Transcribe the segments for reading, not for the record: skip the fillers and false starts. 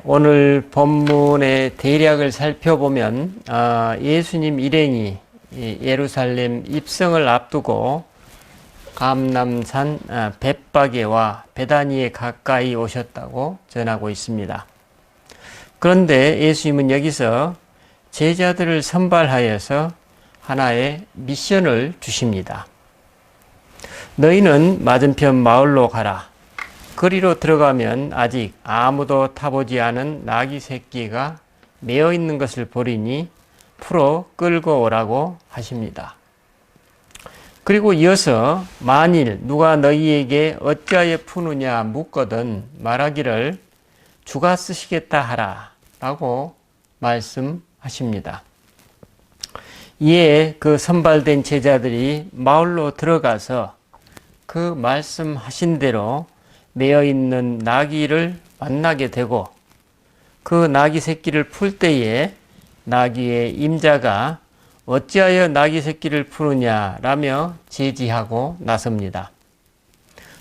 오늘 본문의 대략을 살펴보면 예수님 일행이 예루살렘 입성을 앞두고 감람산 벳바게와 베다니에 가까이 오셨다고 전하고 있습니다. 그런데 예수님은 여기서 제자들을 선발하여서 하나의 미션을 주십니다. 너희는 맞은편 마을로 가라. 거리로 들어가면 아직 아무도 타보지 않은 나귀 새끼가 매어 있는 것을 보리니 풀어 끌고 오라고 하십니다. 그리고 이어서 만일 누가 너희에게 어찌하여 푸느냐 묻거든 말하기를 주가 쓰시겠다 하라 라고 말씀하십니다. 이에 그 선발된 제자들이 마을로 들어가서 그 말씀하신 대로 매어 있는 나귀를 만나게 되고 그 나귀 새끼를 풀 때에 나귀의 임자가 어찌하여 나귀 새끼를 푸느냐 라며 제지하고 나섭니다.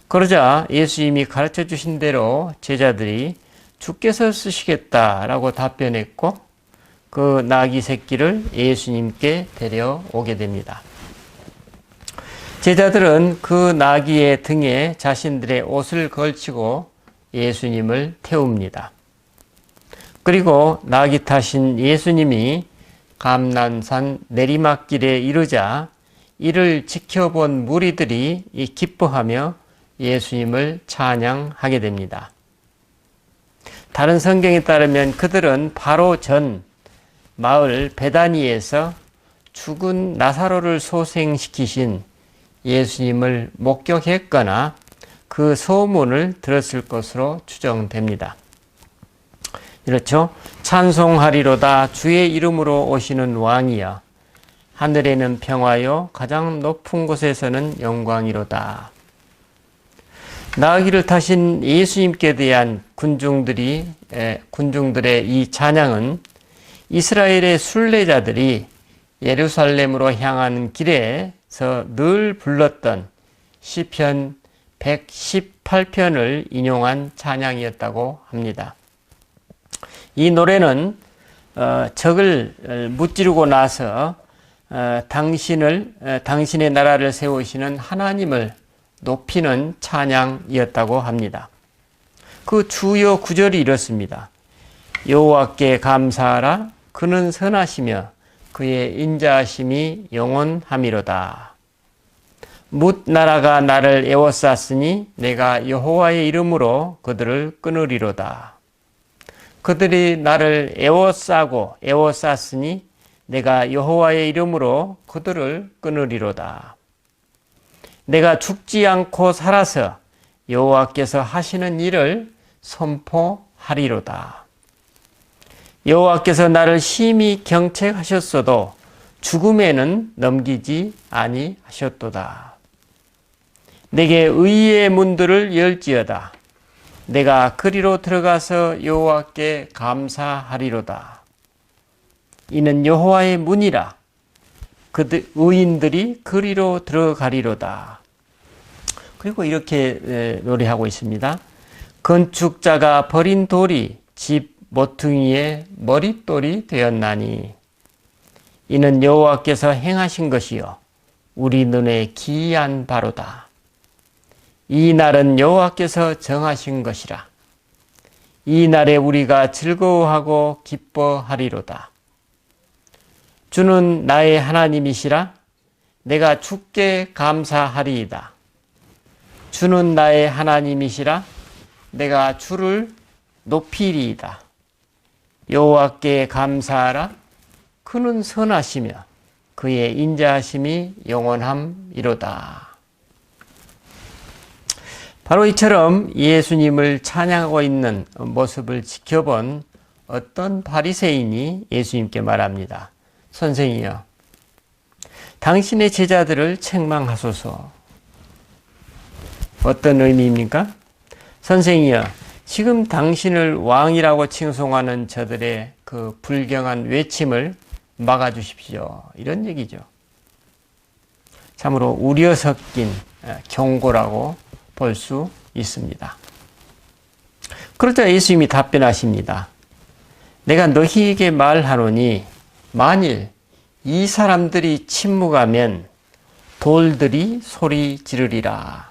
그러자 예수님이 가르쳐 주신 대로 제자들이 주께서 쓰시겠다라고 답변했고 그 나귀 새끼를 예수님께 데려오게 됩니다. 제자들은 그 나귀의 등에 자신들의 옷을 걸치고 예수님을 태웁니다. 그리고 나귀 타신 예수님이 감람산 내리막길에 이르자 이를 지켜본 무리들이 기뻐하며 예수님을 찬양하게 됩니다. 다른 성경에 따르면 그들은 바로 전 마을 베다니에서 죽은 나사로를 소생시키신 예수님을 목격했거나 그 소문을 들었을 것으로 추정됩니다. 이렇죠. 찬송하리로다 주의 이름으로 오시는 왕이여 하늘에는 평화요 가장 높은 곳에서는 영광이로다. 나귀를 타신 예수님께 대한 군중들의 이 찬양은 이스라엘의 순례자들이 예루살렘으로 향하는 길에서 늘 불렀던 시편 118편을 인용한 찬양이었다고 합니다. 이 노래는 적을 무찌르고 나서 당신의 나라를 세우시는 하나님을 높이는 찬양이었다고 합니다. 그 주요 구절이 이렇습니다. 여호와께 감사하라 그는 선하시며 그의 인자하심이 영원함이로다. 뭇 나라가 나를 에워쌌으니 내가 여호와의 이름으로 그들을 끊으리로다. 그들이 나를 에워쌌으니 내가 여호와의 이름으로 그들을 끊으리로다. 내가 죽지 않고 살아서 여호와께서 하시는 일을 선포하리로다. 여호와께서 나를 심히 경책하셨어도 죽음에는 넘기지 아니하셨도다. 내게 의의 문들을 열지어다. 내가 그리로 들어가서 여호와께 감사하리로다. 이는 여호와의 문이라. 그들 의인들이 그리로 들어가리로다. 그리고 이렇게 노래하고 있습니다. 건축자가 버린 돌이 집 모퉁이의 머릿돌이 되었나니 이는 여호와께서 행하신 것이요 우리 눈에 기이한 바로다. 이 날은 여호와께서 정하신 것이라. 이 날에 우리가 즐거워하고 기뻐하리로다. 주는 나의 하나님이시라. 내가 주께 감사하리이다. 주는 나의 하나님이시라. 내가 주를 높이리이다. 여호와께 감사하라. 그는 선하시며 그의 인자하심이 영원함이로다. 바로 이처럼 예수님을 찬양하고 있는 모습을 지켜본 어떤 바리새인이 예수님께 말합니다. 선생이여, 당신의 제자들을 책망하소서. 어떤 의미입니까? 선생이여, 지금 당신을 왕이라고 칭송하는 저들의 그 불경한 외침을 막아주십시오. 이런 얘기죠. 참으로 우려 섞인 경고라고 볼 수 있습니다. 그러자 예수님이 답변하십니다. 내가 너희에게 말하노니 만일 이 사람들이 침묵하면 돌들이 소리 지르리라.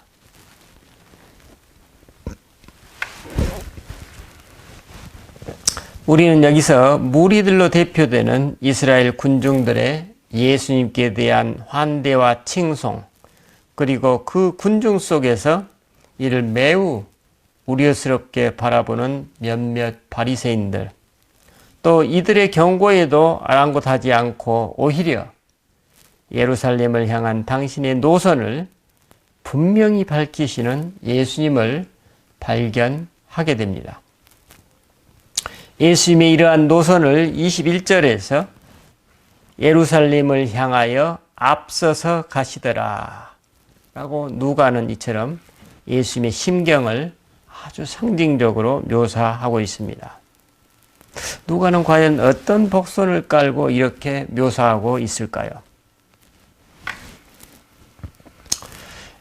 우리는 여기서 무리들로 대표되는 이스라엘 군중들의 예수님께 대한 환대와 칭송, 그리고 그 군중 속에서 이를 매우 우려스럽게 바라보는 몇몇 바리새인들, 또 이들의 경고에도 아랑곳하지 않고 오히려 예루살렘을 향한 당신의 노선을 분명히 밝히시는 예수님을 발견하게 됩니다. 예수님의 이러한 노선을 21절에서 예루살렘을 향하여 앞서서 가시더라 라고 누가는 이처럼 예수님의 심경을 아주 상징적으로 묘사하고 있습니다. 누가는 과연 어떤 복선을 깔고 이렇게 묘사하고 있을까요?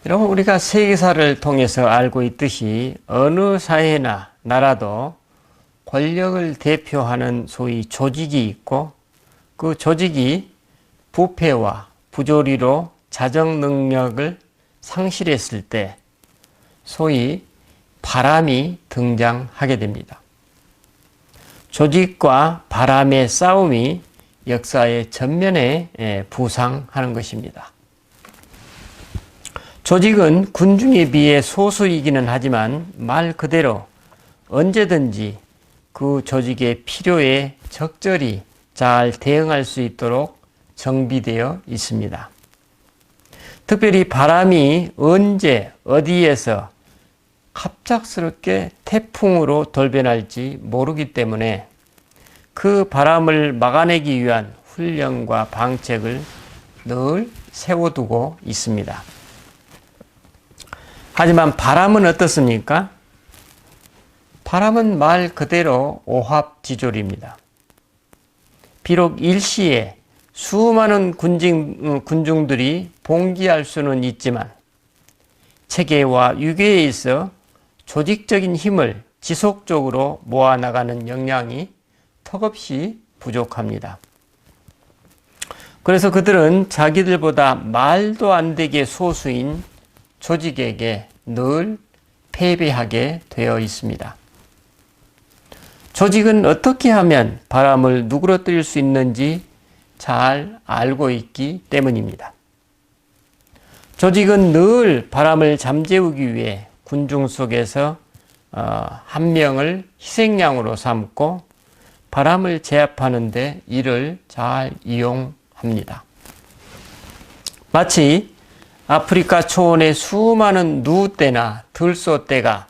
여러분, 우리가 세계사를 통해서 알고 있듯이 어느 사회나 나라도 권력을 대표하는 소위 조직이 있고, 그 조직이 부패와 부조리로 자정 능력을 상실했을 때 소위 바람이 등장하게 됩니다. 조직과 바람의 싸움이 역사의 전면에 부상하는 것입니다. 조직은 군중에 비해 소수이기는 하지만 말 그대로 언제든지 그 조직의 필요에 적절히 잘 대응할 수 있도록 정비되어 있습니다. 특별히 바람이 언제 어디에서 갑작스럽게 태풍으로 돌변할지 모르기 때문에 그 바람을 막아내기 위한 훈련과 방책을 늘 세워두고 있습니다. 하지만 바람은 어떻습니까? 바람은 말 그대로 오합지졸입니다. 비록 일시에 수많은 군중들이 봉기할 수는 있지만 체계와 유계에 있어 조직적인 힘을 지속적으로 모아나가는 역량이 턱없이 부족합니다. 그래서 그들은 자기들보다 말도 안 되게 소수인 조직에게 늘 패배하게 되어 있습니다. 조직은 어떻게 하면 바람을 누그러뜨릴 수 있는지 잘 알고 있기 때문입니다. 조직은 늘 바람을 잠재우기 위해 군중 속에서 한 명을 희생양으로 삼고 바람을 제압하는 데 이를 잘 이용합니다. 마치 아프리카 초원의 수많은 누떼나 들소떼가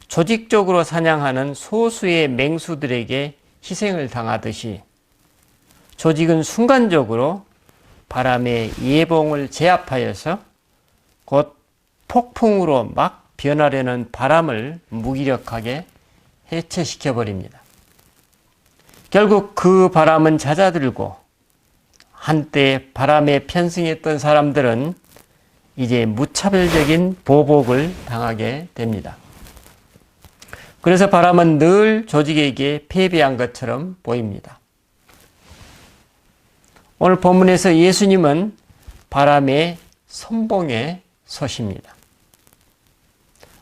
조직적으로 사냥하는 소수의 맹수들에게 희생을 당하듯이 조직은 순간적으로 바람의 예봉을 제압하여서 곧 폭풍으로 막 변하려는 바람을 무기력하게 해체시켜버립니다. 결국 그 바람은 잦아들고 한때 바람에 편승했던 사람들은 이제 무차별적인 보복을 당하게 됩니다. 그래서 바람은 늘 조직에게 패배한 것처럼 보입니다. 오늘 본문에서 예수님은 바람의 선봉에 서십니다.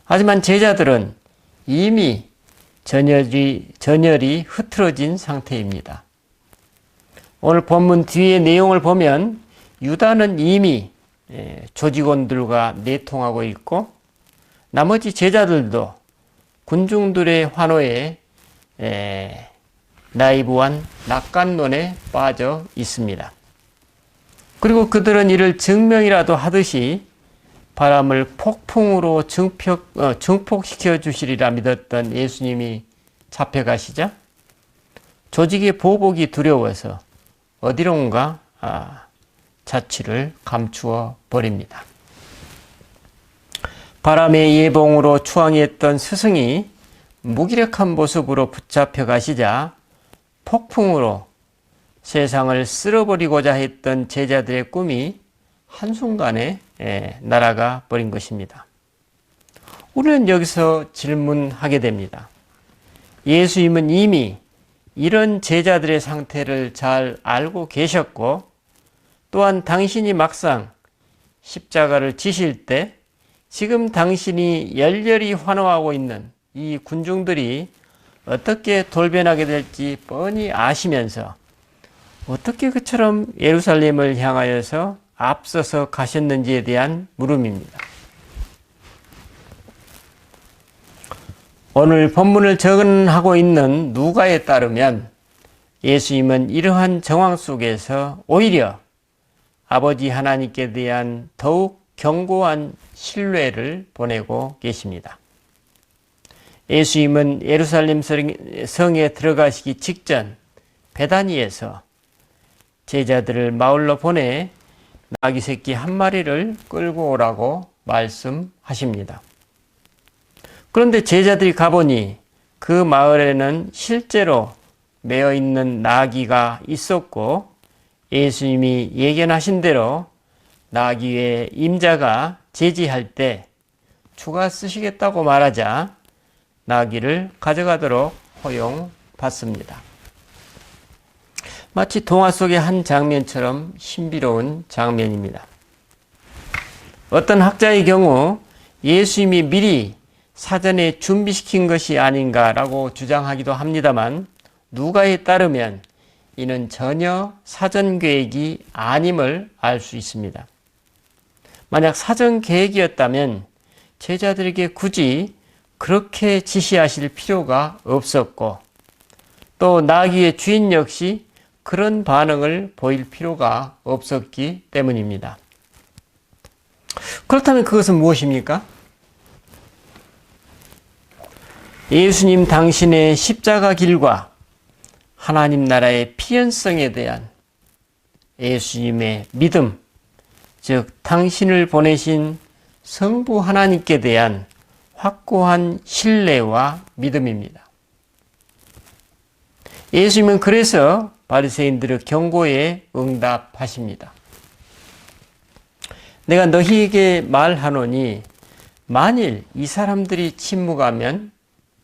하지만 제자들은 이미 전열이 흐트러진 상태입니다. 오늘 본문 뒤의 내용을 보면 유다는 이미 조직원들과 내통하고 있고 나머지 제자들도 군중들의 환호에 나이브한 낙관론에 빠져 있습니다. 그리고 그들은 이를 증명이라도 하듯이 바람을 폭풍으로 증폭시켜 주시리라 믿었던 예수님이 잡혀가시자 조직의 보복이 두려워서 어디론가 자취를 감추어 버립니다. 바람의 예봉으로 추앙했던 스승이 무기력한 모습으로 붙잡혀 가시자 폭풍으로 세상을 쓸어버리고자 했던 제자들의 꿈이 한순간에 날아가 버린 것입니다. 우리는 여기서 질문하게 됩니다. 예수님은 이미 이런 제자들의 상태를 잘 알고 계셨고, 또한 당신이 막상 십자가를 지실 때 지금 당신이 열렬히 환호하고 있는 이 군중들이 어떻게 돌변하게 될지 뻔히 아시면서 어떻게 그처럼 예루살렘을 향하여서 앞서서 가셨는지에 대한 물음입니다. 오늘 본문을 적언하고 있는 누가에 따르면 예수님은 이러한 정황 속에서 오히려 아버지 하나님께 대한 더욱 견고한 신뢰를 보내고 계십니다. 예수님은 예루살렘 성에 들어가시기 직전 베다니에서 제자들을 마을로 보내 나귀 새끼 한 마리를 끌고 오라고 말씀하십니다. 그런데 제자들이 가보니 그 마을에는 실제로 매어 있는 나귀가 있었고, 예수님이 예견하신 대로 나귀의 임자가 제지할 때 주가 쓰시겠다고 말하자 나귀를 가져가도록 허용받습니다. 마치 동화 속의 한 장면처럼 신비로운 장면입니다. 어떤 학자의 경우 예수님이 미리 사전에 준비시킨 것이 아닌가라고 주장하기도 합니다만, 누가에 따르면 이는 전혀 사전 계획이 아님을 알 수 있습니다. 만약 사전 계획이었다면 제자들에게 굳이 그렇게 지시하실 필요가 없었고, 또 나귀의 주인 역시 그런 반응을 보일 필요가 없었기 때문입니다. 그렇다면 그것은 무엇입니까? 예수님 당신의 십자가 길과 하나님 나라의 필연성에 대한 예수님의 믿음, 즉 당신을 보내신 성부 하나님께 대한 확고한 신뢰와 믿음입니다. 예수님은 그래서 바리새인들의 경고에 응답하십니다. 내가 너희에게 말하노니 만일 이 사람들이 침묵하면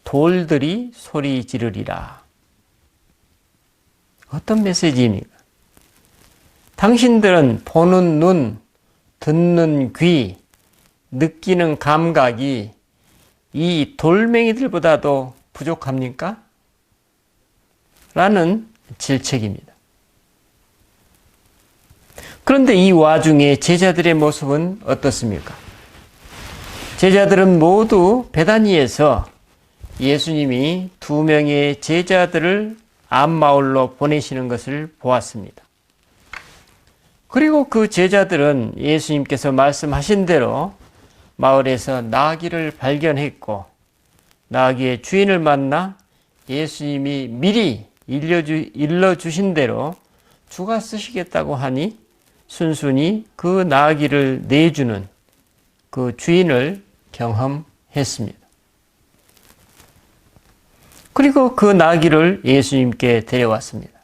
돌들이 소리 지르리라. 어떤 메시지입니까? 당신들은 보는 눈, 듣는 귀, 느끼는 감각이 이 돌멩이들보다도 부족합니까? 라는 질책입니다. 그런데 이 와중에 제자들의 모습은 어떻습니까? 제자들은 모두 베다니에서 예수님이 2명의 제자들을 앞마을로 보내시는 것을 보았습니다. 그리고 그 제자들은 예수님께서 말씀하신 대로 마을에서 나귀를 발견했고, 나귀의 주인을 만나 예수님이 미리 일러주신 대로 주가 쓰시겠다고 하니 순순히 그 나귀를 내주는 그 주인을 경험했습니다. 그리고 그 나귀를 예수님께 데려왔습니다.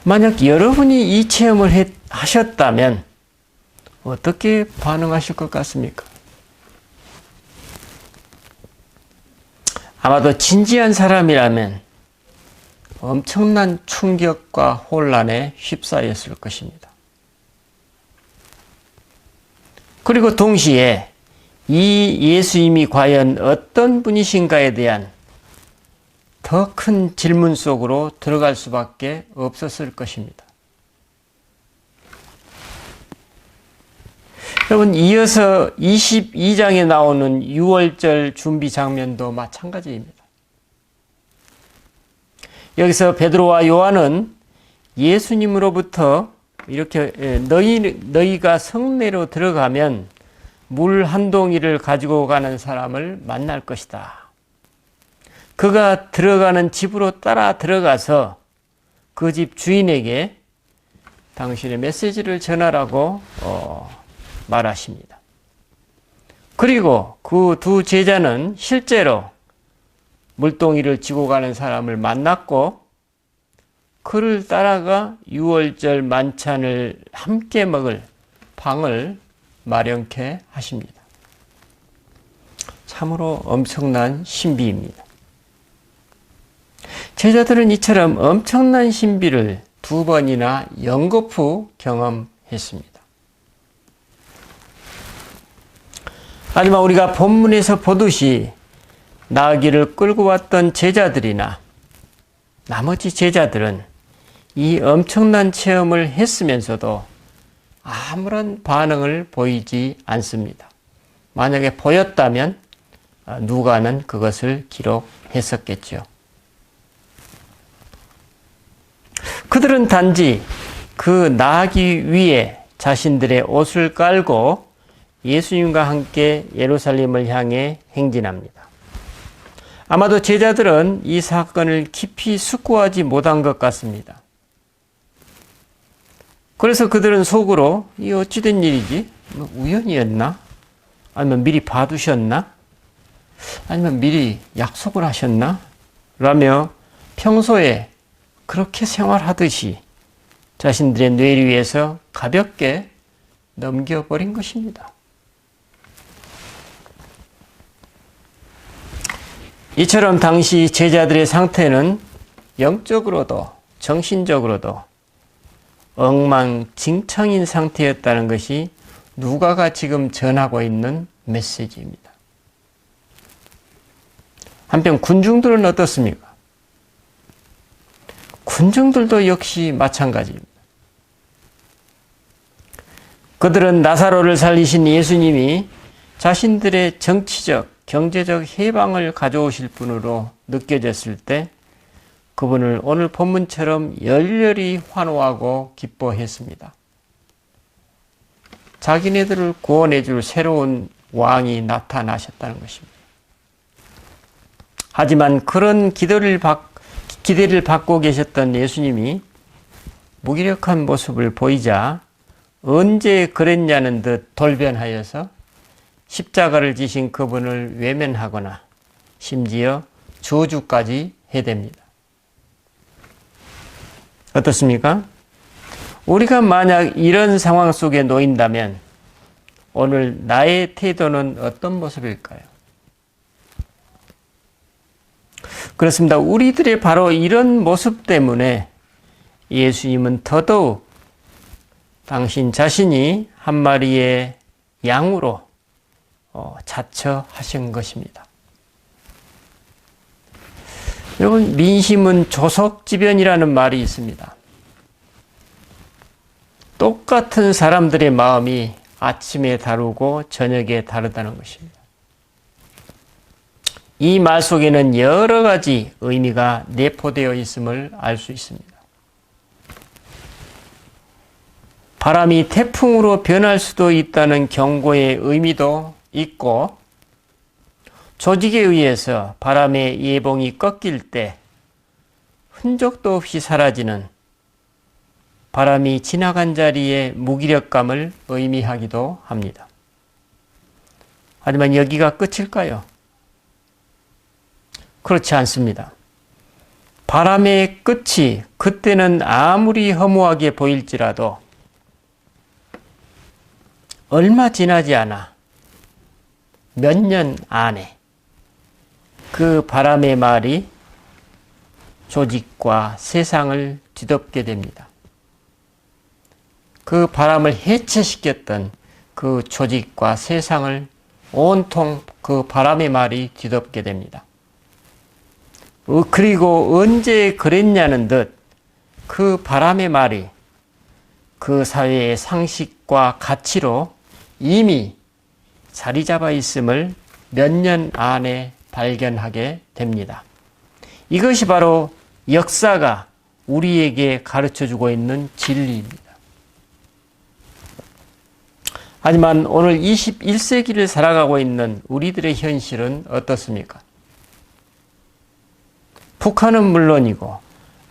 만약 여러분이 이 체험을 하셨다면 어떻게 반응하실 것 같습니까? 아마도 진지한 사람이라면 엄청난 충격과 혼란에 휩싸였을 것입니다. 그리고 동시에 이 예수님이 과연 어떤 분이신가에 대한 더 큰 질문 속으로 들어갈 수밖에 없었을 것입니다. 여러분, 이어서 22장에 나오는 유월절 준비 장면도 마찬가지입니다. 여기서 베드로와 요한은 예수님으로부터 이렇게 너희가 성내로 들어가면 물 한 동이를 가지고 가는 사람을 만날 것이다. 그가 들어가는 집으로 따라 들어가서 그 집 주인에게 당신의 메시지를 전하라고 말하십니다. 그리고 그 두 제자는 실제로 물동이를 지고 가는 사람을 만났고, 그를 따라가 유월절 만찬을 함께 먹을 방을 마련케 하십니다. 참으로 엄청난 신비입니다. 제자들은 이처럼 엄청난 신비를 2번이나 연거푸 경험했습니다. 하지만 우리가 본문에서 보듯이 나귀를 끌고 왔던 제자들이나 나머지 제자들은 이 엄청난 체험을 했으면서도 아무런 반응을 보이지 않습니다. 만약에 보였다면 누가는 그것을 기록했었겠죠. 그들은 단지 그 나귀 위에 자신들의 옷을 깔고 예수님과 함께 예루살렘을 향해 행진합니다. 아마도 제자들은 이 사건을 깊이 숙고하지 못한 것 같습니다. 그래서 그들은 속으로 이 어찌된 일이지? 우연이었나? 아니면 미리 봐두셨나? 아니면 미리 약속을 하셨나? 라며 평소에 그렇게 생활하듯이 자신들의 뇌리 위에서 가볍게 넘겨버린 것입니다. 이처럼 당시 제자들의 상태는 영적으로도 정신적으로도 엉망진창인 상태였다는 것이 누가가 지금 전하고 있는 메시지입니다. 한편 군중들은 어떻습니까? 군중들도 역시 마찬가지입니다. 그들은 나사로를 살리신 예수님이 자신들의 정치적, 경제적 해방을 가져오실 분으로 느껴졌을 때 그분을 오늘 본문처럼 열렬히 환호하고 기뻐했습니다. 자기네들을 구원해 줄 새로운 왕이 나타나셨다는 것입니다. 하지만 그런 기대를 받고 계셨던 예수님이 무기력한 모습을 보이자 언제 그랬냐는 듯 돌변하여서 십자가를 지신 그분을 외면하거나 심지어 저주까지 해댑니다. 어떻습니까? 우리가 만약 이런 상황 속에 놓인다면 오늘 나의 태도는 어떤 모습일까요? 그렇습니다. 우리들의 바로 이런 모습 때문에 예수님은 더더욱 당신 자신이 한 마리의 양으로 자처하신 것입니다. 여러분, 민심은 조석지변이라는 말이 있습니다. 똑같은 사람들의 마음이 아침에 다르고 저녁에 다르다는 것입니다. 이 말 속에는 여러 가지 의미가 내포되어 있음을 알 수 있습니다. 바람이 태풍으로 변할 수도 있다는 경고의 의미도 있고, 조직에 의해서 바람의 예봉이 꺾일 때 흔적도 없이 사라지는 바람이 지나간 자리의 무기력감을 의미하기도 합니다. 하지만 여기가 끝일까요? 그렇지 않습니다. 바람의 끝이 그때는 아무리 허무하게 보일지라도 얼마 지나지 않아 몇 년 안에 그 바람의 말이 조직과 세상을 뒤덮게 됩니다. 그 바람을 해체시켰던 그 조직과 세상을 온통 그 바람의 말이 뒤덮게 됩니다. 그리고 언제 그랬냐는 듯 그 바람의 말이 그 사회의 상식과 가치로 이미 자리 잡아 있음을 몇 년 안에 발견하게 됩니다. 이것이 바로 역사가 우리에게 가르쳐주고 있는 진리입니다. 하지만 오늘 21세기를 살아가고 있는 우리들의 현실은 어떻습니까? 북한은 물론이고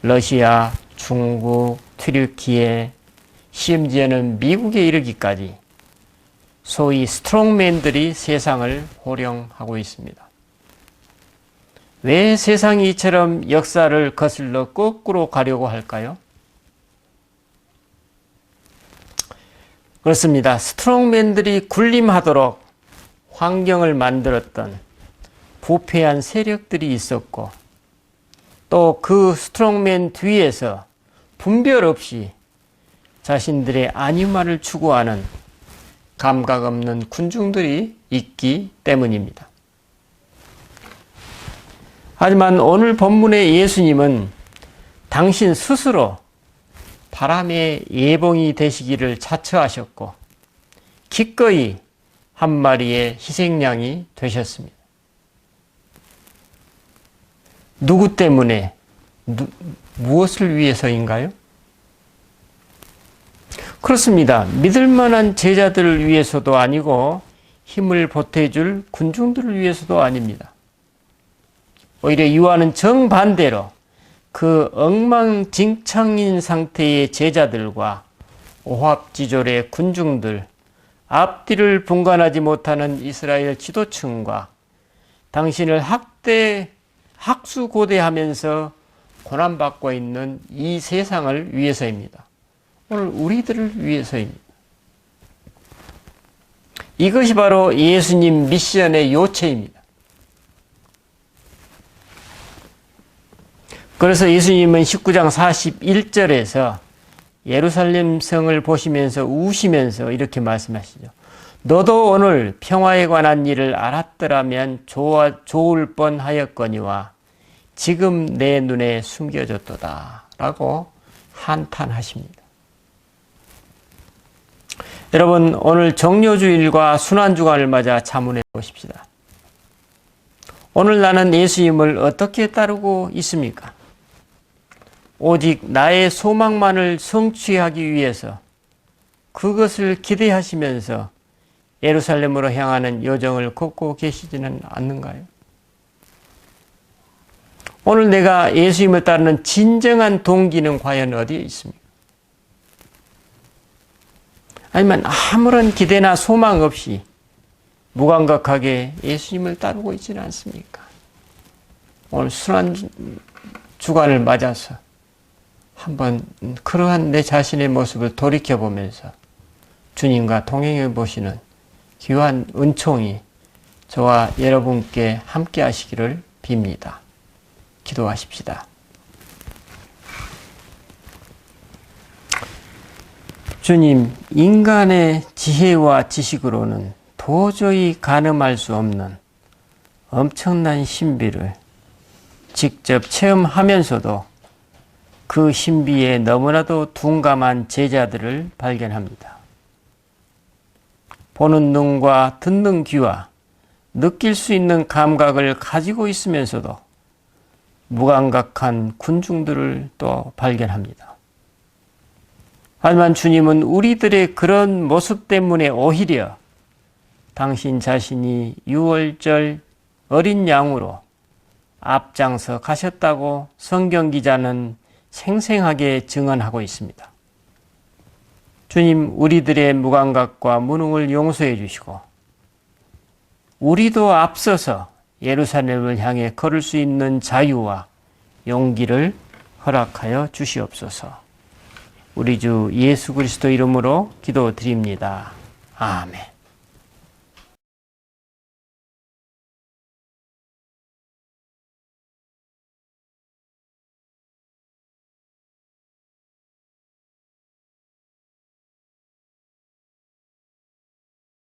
러시아, 중국, 튀르키예, 심지어는 미국에 이르기까지 소위 스트롱맨들이 세상을 호령하고 있습니다. 왜 세상이 이처럼 역사를 거슬러 거꾸로 가려고 할까요? 그렇습니다. 스트롱맨들이 군림하도록 환경을 만들었던 부패한 세력들이 있었고 또 그 스트롱맨 뒤에서 분별 없이 자신들의 안위만을 추구하는 감각 없는 군중들이 있기 때문입니다. 하지만 오늘 본문의 예수님은 당신 스스로 바람의 예봉이 되시기를 자처하셨고 기꺼이 한 마리의 희생양이 되셨습니다. 누구 때문에, 무엇을 위해서인가요? 그렇습니다. 믿을 만한 제자들을 위해서도 아니고 힘을 보태줄 군중들을 위해서도 아닙니다. 오히려 이와는 정반대로 그 엉망진창인 상태의 제자들과 오합지졸의 군중들, 앞뒤를 분간하지 못하는 이스라엘 지도층과 당신을 학수고대하면서 고난받고 있는 이 세상을 위해서입니다. 오늘 우리들을 위해서입니다. 이것이 바로 예수님 미션의 요체입니다. 그래서 예수님은 19장 41절에서 예루살렘 성을 보시면서 우시면서 이렇게 말씀하시죠. 너도 오늘 평화에 관한 일을 알았더라면 좋을 뻔하였거니와 지금 내 눈에 숨겨졌도다 라고 한탄하십니다. 여러분, 오늘 정료주일과 순환주간을 맞아 자문해 보십시다. 오늘 나는 예수님을 어떻게 따르고 있습니까? 오직 나의 소망만을 성취하기 위해서 그것을 기대하시면서 예루살렘으로 향하는 여정을 걷고 계시지는 않는가요? 오늘 내가 예수님을 따르는 진정한 동기는 과연 어디에 있습니까? 아니면 아무런 기대나 소망 없이 무감각하게 예수님을 따르고 있지는 않습니까? 오늘 순환 주간을 맞아서 한번 그러한 내 자신의 모습을 돌이켜보면서 주님과 동행해 보시는 귀한 은총이 저와 여러분께 함께 하시기를 빕니다. 기도하십시다. 주님, 인간의 지혜와 지식으로는 도저히 가늠할 수 없는 엄청난 신비를 직접 체험하면서도 그 신비에 너무나도 둔감한 제자들을 발견합니다. 보는 눈과 듣는 귀와 느낄 수 있는 감각을 가지고 있으면서도 무감각한 군중들을 또 발견합니다. 하지만 주님은 우리들의 그런 모습 때문에 오히려 당신 자신이 유월절 어린 양으로 앞장서 가셨다고 성경 기자는 생생하게 증언하고 있습니다. 주님, 우리들의 무감각과 무능을 용서해 주시고 우리도 앞서서 예루살렘을 향해 걸을 수 있는 자유와 용기를 허락하여 주시옵소서. 우리 주 예수 그리스도 이름으로 기도드립니다. 아멘.